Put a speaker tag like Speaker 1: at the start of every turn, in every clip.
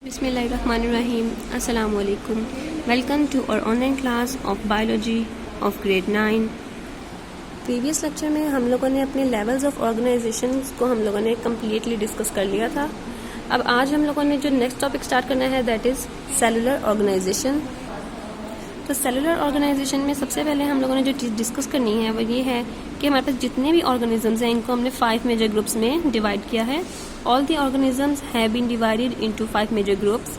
Speaker 1: Bismillahirrahmanirrahim. Assalamu alaikum. Welcome to our online class of biology of grade 9. Previous lecture में हम लोगों ने अपने लेवल्स ऑफ ऑर्गेनाइजेशन को हम लोगों ने कम्प्लीटली डिस्कस कर लिया था. अब आज हम लोगों ने जो नेक्स्ट टॉपिक स्टार्ट करना है दैट इज़ सेलुलर ऑर्गेनाइजेशन. तो सेलुलर ऑर्गेनाइजेशन में सबसे पहले हम लोगों ने जो चीज़ डिस्कस करनी है वो ये है कि हमारे पास जितने भी ऑर्गेनिजम्स हैं इनको हमने 5 मेजर ग्रुप्स में डिवाइड किया है. All the organisms have been divided into 5 major groups.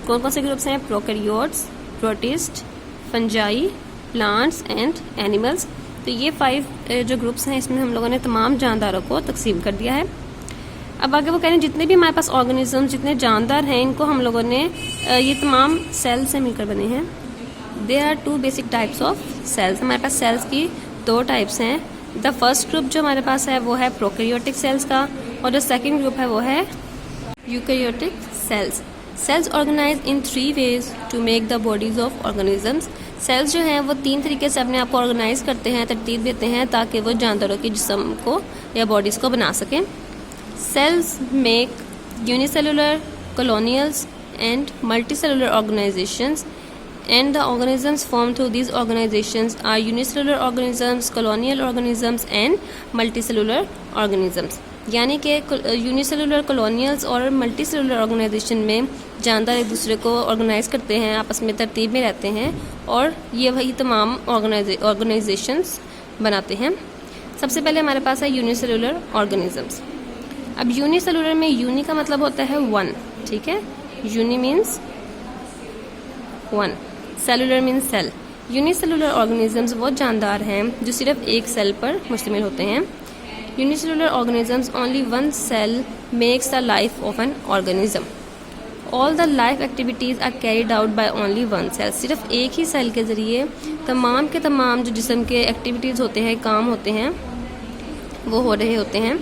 Speaker 1: कौन कौन से ग्रुप्स हैं? Prokaryotes, protist, fungi, plants and animals. तो ये 5 जो ग्रुप्स हैं इसमें हम लोगों ने तमाम जानदारों को तकसीम कर दिया है. अब आगे वो कह रहे हैं जितने भी हमारे पास ऑर्गेनिज्म जितने जानदार हैं इनको हम लोगों ने ये तमाम सेल से मिलकर बने हैं. There are 2 basic types of cells. हमारे पास सेल्स की 2 टाइप्स हैं. द फर्स्ट ग्रुप जो हमारे पास है वो है प्रोकैरियोटिक सेल्स का और जो सेकंड ग्रुप है वो है eukaryotic cells. Cells organise in 3 ways to make the bodies of organisms. Cells जो हैं वो 3 तरीके से अपने आप को ऑर्गेनाइज करते हैं, तरतीब देते हैं ताकि वो जानदारों के जिस्म को या बॉडीज़ को बना सकें. Cells make unicellular, colonials and multicellular organisations and the organisms formed through these organizations are unicellular organisms, colonial organisms and multicellular organisms. यानी कि यूनिसेलुलर, कॉलोनियल्स और मल्टीसेलुलर ऑर्गेनाइजेशन में जानदार एक दूसरे को ऑर्गेनाइज करते हैं, आपस में तरतीब में रहते हैं और ये वही तमाम ऑर्गेनाइजेशंस बनाते हैं. सबसे पहले हमारे पास है यूनिसेलुलर ऑर्गेनिजम्स. अब यूनिसेलुलर में यूनि का मतलब होता है 1, ठीक है. Uni means 1, cellular means cell. Unicellular organisms वो जानदार हैं जो सिर्फ एक सेल पर मुश्तमिल होते हैं. Unicellular organisms only 1 cell makes the life of an organism. All the life activities are carried out by only 1 cell. सिर्फ एक ही सेल के ज़रिए तमाम के तमाम जो जिस्म के एक्टिविटीज़ होते हैं, काम होते हैं, वो हो रहे होते हैं.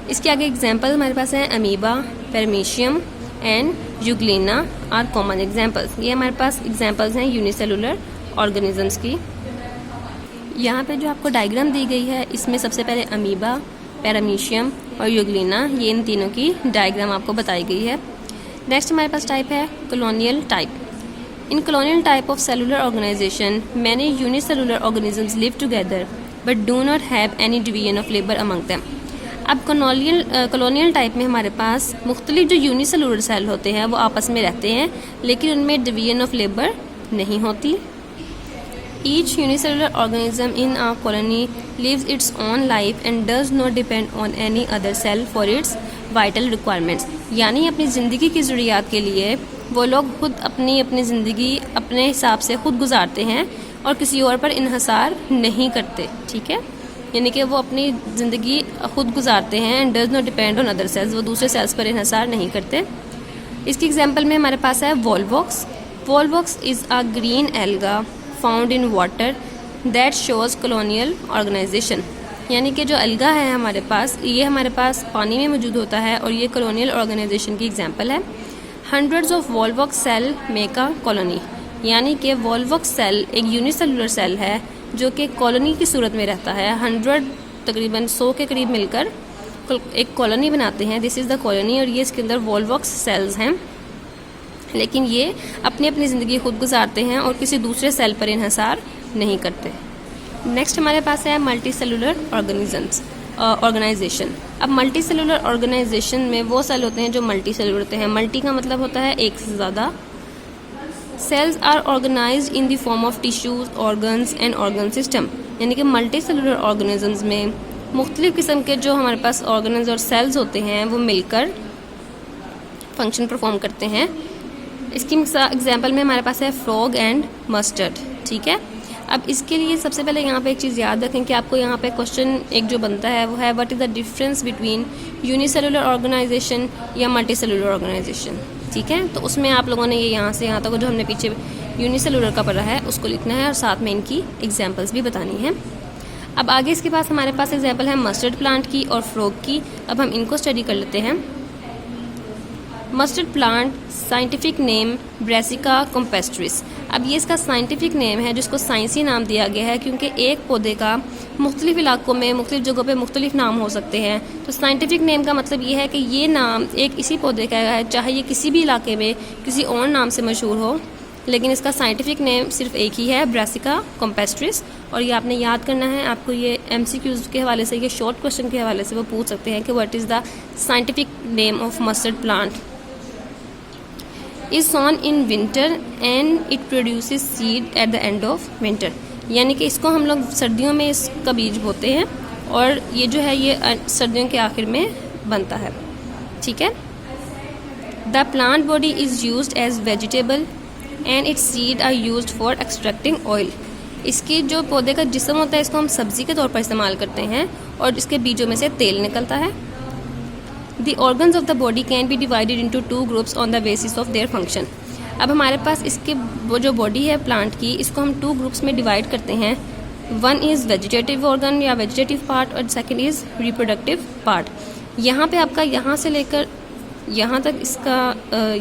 Speaker 1: इसके आगे एग्जाम्पल हमारे पास हैं amoeba, paramecium and euglena are common examples. ये हमारे पास एग्जाम्पल्स हैं यूनिसेलुलर ऑर्गेनिजम्स की. यहाँ पे जो आपको डायग्राम दी गई है इसमें सबसे पहले अमीबा, पैरामीशियम और यूग्लिना, ये इन तीनों की डायग्राम आपको बताई गई है. नेक्स्ट हमारे पास टाइप है colonial type. In colonial type of cellular organisation many unicellular organisms live together but do not have any division of labour among them. अब कॉलोनियल टाइप में हमारे पास मुख्तलिफ जो यूनिसेलुलर सेल होते हैं वो आपस में रहते हैं लेकिन उनमें डिवीजन ऑफ लेबर नहीं होती. Each unicellular organism in a colony lives its own life and does not depend on any other cell for its vital requirements. यानी अपनी ज़िंदगी की ज़रूरियात के लिए वो लोग खुद अपनी ज़िंदगी अपने हिसाब से खुद गुजारते हैं और किसी और पर इन्हसार नहीं करते, ठीक है. यानी कि वो अपनी ज़िंदगी खुद गुजारते हैं and does not depend on other sales. वो दूसरे सेल्स पर इन्हसार नहीं करते. इसकी एग्जांपल में हमारे पास है Volvox. Volvox is a green alga found in water that shows colonial organisation. यानी कि जो एल्गा है हमारे पास, ये हमारे पास पानी में मौजूद होता है और ये कॉलोनियल ऑर्गेनाइजेशन की एग्जांपल है. Hundreds of Volvox cell make a colony. यानी कि वॉलवॉक्स सेल एक यूनिसेलुलर सेल है जो कि कॉलोनी की सूरत में रहता है. 100 तकरीबन 100 के करीब मिलकर एक कॉलोनी बनाते हैं. दिस इज़ द कॉलोनी और ये इसके अंदर वॉलवॉक्स सेल्स हैं लेकिन ये अपनी अपनी ज़िंदगी खुद गुजारते हैं और किसी दूसरे सेल पर इन्हसार नहीं करते. नेक्स्ट हमारे पास है मल्टी सेलुलर ऑर्गेनाइजेशन. अब मल्टी सेलुलर ऑर्गेनाइजेशन में वो सेल होते हैं जो मल्टी सेलुलर होते हैं. मल्टी का मतलब होता है एक से ज़्यादा. Cells are organised in the form of tissues, organs and organ system. यानी कि मल्टी सेलुलर ऑर्गेनिजम्स में मुख्तलिफ किस्म के जो हमारे पास ऑर्गन्स और सेल्स होते हैं वो मिलकर फंक्शन परफॉर्म करते हैं. इसकी एग्जांपल में हमारे पास है फ्रॉग एंड मस्टर्ड, ठीक है. अब इसके लिए सबसे पहले यहाँ पे एक चीज़ याद रखें कि आपको यहाँ पे क्वेश्चन एक जो बनता है वो है what is the difference between unicellular organisation या मल्टी सेलुलर ऑर्गेनाइजेशन, ठीक है. तो उसमें आप लोगों ने ये यहाँ से यहाँ तक जो हमने पीछे यूनिसेलुलर का पढ़ा है उसको लिखना है और साथ में इनकी एग्जांपल्स भी बतानी है. अब आगे इसके पास हमारे पास एग्जांपल है मस्टर्ड प्लांट की और फ्रॉग की. अब हम इनको स्टडी कर लेते हैं. Mustard plant scientific name Brassica campestris. अब ये इसका साइंटिफिक नेम है जिसको साइंसी नाम दिया गया है, क्योंकि एक पौधे का मुख्तलिफ इलाकों में मुख्तलिफ जगहों पे मुख्तलिफ नाम हो सकते हैं। तो साइंटिफिक नेम का मतलब ये है कि ये नाम एक इसी पौधे का है, चाहे ये किसी भी इलाके में किसी और नाम से मशहूर हो, लेकिन इसका साइंटिफिक नेम सिर्फ एक ही है, ब्रेसिका कॉम्पेस्ट्रिस। और ये आपने याद करना है। आपको ये MCQs के हवाले से, ये शॉर्ट क्वेश्चन के हवाले से वो पूछ सकते हैं कि what is the scientific name of mustard plant. Is sown in winter and it produces seed at the end of winter, यानी कि इसको हम लोग सर्दियों में इसका बीज बोते हैं और ये जो है ये सर्दियों के आखिर में बनता है। ठीक है। The plant body is used as vegetable and its seed are used for extracting oil. इसकी जो पौधे का जिस्म होता है इसको हम सब्जी के तौर पर इस्तेमाल करते हैं और इसके बीजों में से तेल निकलता है। The organs of the body can be divided into two groups on the basis of their function। अब हमारे पास इसके वो जो बॉडी है प्लांट की, इसको हम 2 ग्रुप्स में डिवाइड करते हैं। वन इज़ वेजिटेटिव ऑर्गन या वेजिटेटिव पार्ट और सेकंड इज़ रिप्रोडक्टिव पार्ट। यहाँ पे आपका यहाँ से लेकर यहाँ तक इसका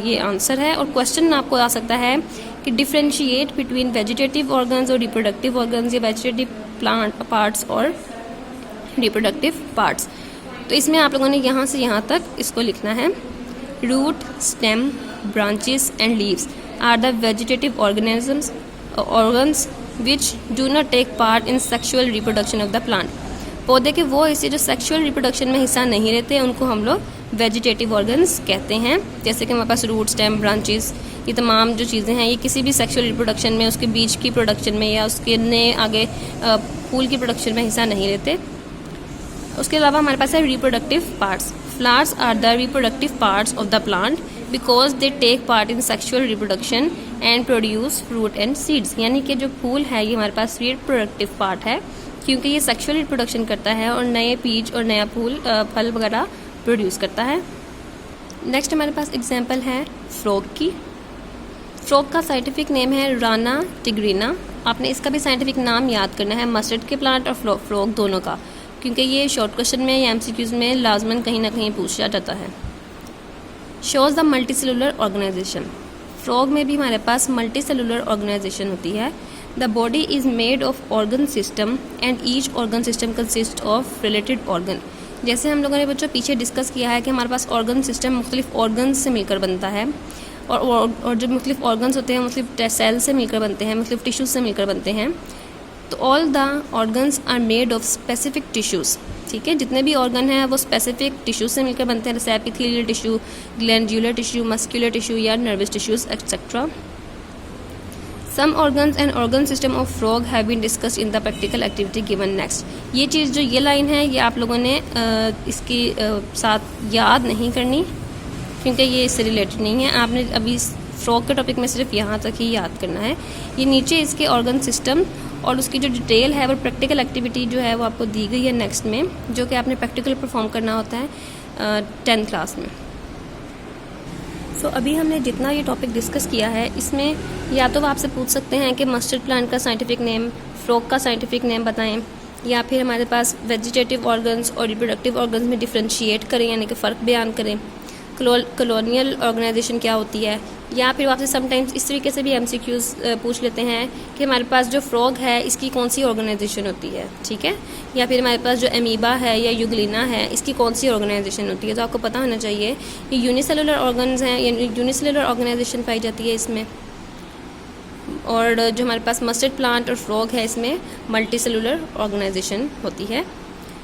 Speaker 1: ये आंसर है। और क्वेश्चन आपको आ सकता है कि डिफ्रेंशिएट बिटवीन वेजिटेटिव ऑर्गन्स और रिप्रोडक्टिव ऑर्गन्स या वेजिटेटिव प्लांट पार्ट्स और रिप्रोडक्टिव पार्ट्स। तो इसमें आप लोगों ने यहाँ से यहाँ तक इसको लिखना है। Root, stem, branches and leaves are the vegetative organs which do not take part in sexual reproduction of the plant. पौधे के वो हिस्से जो सेक्सुअल रिप्रोडक्शन में हिस्सा नहीं लेते उनको हम लोग वेजिटेटिव ऑर्गन्स कहते हैं। जैसे कि हमारे पास रूट, स्टेम, ब्रांचेस, ये तमाम जो चीज़ें हैं ये किसी भी सेक्सुअल रिप्रोडक्शन में, उसके बीज की प्रोडक्शन में या उसके नए आगे फूल की प्रोडक्शन में हिस्सा नहीं लेते। उसके अलावा हमारे पास है reproductive parts. Flowers are the reproductive parts of the plant because they take part in sexual reproduction and produce fruit and seeds. यानी कि जो फूल है ये हमारे पास रिप्रोडक्टिव पार्ट है क्योंकि ये सेक्सुअल रिप्रोडक्शन करता है और नए बीज और नया फल वगैरह प्रोड्यूस करता है। नेक्स्ट हमारे पास एग्जाम्पल है फ्रॉग की। फ्रॉग का साइंटिफिक नेम है राना टिग्रीना। आपने इसका भी साइंटिफिक नाम याद करना है, मस्टर्ड के प्लांट और फ्रॉग दोनों का, क्योंकि ये शॉर्ट क्वेश्चन में या MCQs में लाजमन कहीं ना कहीं पूछा जाता है। Shows the multicellular organisation. Frog में भी हमारे पास मल्टी सेलुलर ऑर्गेनाइजेशन होती है। The body is made of organ system and each organ system consist of related organ. जैसे हम लोगों ने बच्चों पीछे डिस्कस किया है कि हमारे पास ऑर्गन सिस्टम मुख्तलिफ ऑर्गन्स से मिलकर बनता है और जो मुख्तलिफ ऑर्गन्स होते हैं मुख्तलिफ सेल से मिलकर बनते हैं, मुख्तलिफ टिश्यूज से मिलकर बनते हैं। तो all the organs are made of specific tissues. ठीक है, जितने भी ऑर्गन हैं वो स्पेसिफिक टिश्यूज से मिलकर बनते हैं, जैसे epithelial tissue, glandular tissue, muscular tissue या nervous tissues etcetera. Some organs and organ system of frog have been discussed in the practical activity given next. ये चीज़ जो ये लाइन है ये आप लोगों ने इसकी साथ याद नहीं करनी क्योंकि ये इससे रिलेटेड नहीं है। आपने अभी फ्रॉग के टॉपिक में सिर्फ यहाँ तक ही याद करना है। ये नीचे इसके ऑर्गन सिस्टम और उसकी जो डिटेल है वो प्रैक्टिकल एक्टिविटी जो है वो आपको दी गई है नेक्स्ट में, जो कि आपने प्रैक्टिकल परफॉर्म करना होता है 10th क्लास में। सो अभी हमने जितना ये टॉपिक डिस्कस किया है इसमें या तो आपसे पूछ सकते हैं कि मस्टर्ड प्लांट का साइंटिफिक नेम, फ्रॉग का साइंटिफिक नेम बताएं, या फिर हमारे पास वेजिटेटिव ऑर्गन्स और रिप्रोडक्टिव ऑर्गन्स में डिफ्रेंशिएट करें यानी कि फ़र्क बयान करें, कॉलोनियल ऑर्गेनाइजेशन क्या होती है, या फिर आपसे समटाइम्स इस तरीके से भी MCQs पूछ लेते हैं कि हमारे पास जो फ्रॉग है इसकी कौन सी ऑर्गेनाइजेशन होती है। ठीक है, या फिर हमारे पास जो एमीबा है या यूग्लिना है इसकी कौन सी ऑर्गेनाइजेशन होती है। तो आपको पता होना चाहिए ये यूनिसेलुलर ऑर्गन्स हैं, यूनिसेलुलर ऑर्गेनाइजेशन पाई जाती है इसमें, और जो हमारे पास मस्टर्ड प्लांट और फ्रॉग है इसमें मल्टी सेलुलर ऑर्गेनाइजेशन होती है।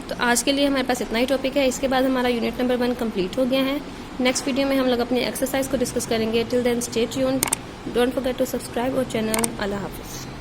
Speaker 1: तो आज के लिए हमारे पास इतना ही टॉपिक है। इसके बाद हमारा यूनिट नंबर 1 कंप्लीट हो गया है। नेक्स्ट वीडियो में हम लोग अपनी एक्सरसाइज को डिस्कस करेंगे। Till then stay tuned, don't forget to subscribe our channel. अल्लाह हाफिज़।